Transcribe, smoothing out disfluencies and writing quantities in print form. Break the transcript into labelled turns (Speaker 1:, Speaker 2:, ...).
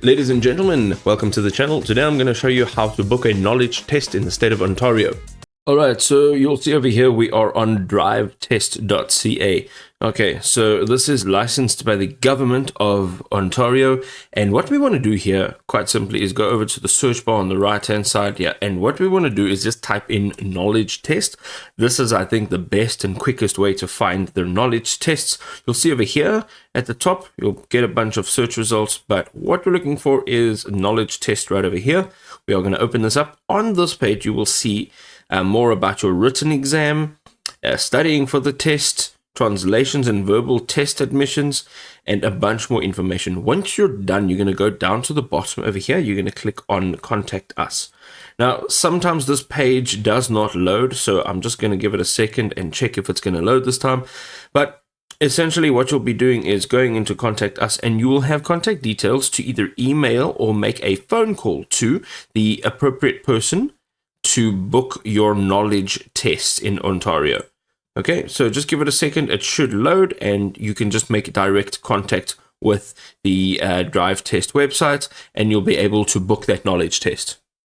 Speaker 1: Ladies and gentlemen, welcome to the channel. Today I'm going to show you how to book a knowledge test in the state of Ontario. Alright, so you'll see over here we are on drivetest.ca. Okay, so this is licensed by the government of Ontario, and what we want to do here, quite simply, is go over to the search bar on the right hand side here, and what we want to do is just type in knowledge test. This is, I think, the best and quickest way to find the knowledge tests. You'll see over here at the top, you'll get a bunch of search results, but what we're looking for is knowledge test right over here. We are going to open this up. On this page, you will see more about your written exam, studying for the test, translations and verbal test admissions, and a bunch more information. Once you're done, you're going to go down to the bottom over here. You're going to click on Contact Us. Now, sometimes this page does not load, so I'm just going to give it a second and check if it's going to load this time. But essentially what you'll be doing is going into Contact Us, and you will have contact details to either email or make a phone call to the appropriate person to book your knowledge test in Ontario. Okay, so just give it a second. It should load, and you can just make direct contact with the Drive Test website, and you'll be able to book that knowledge test.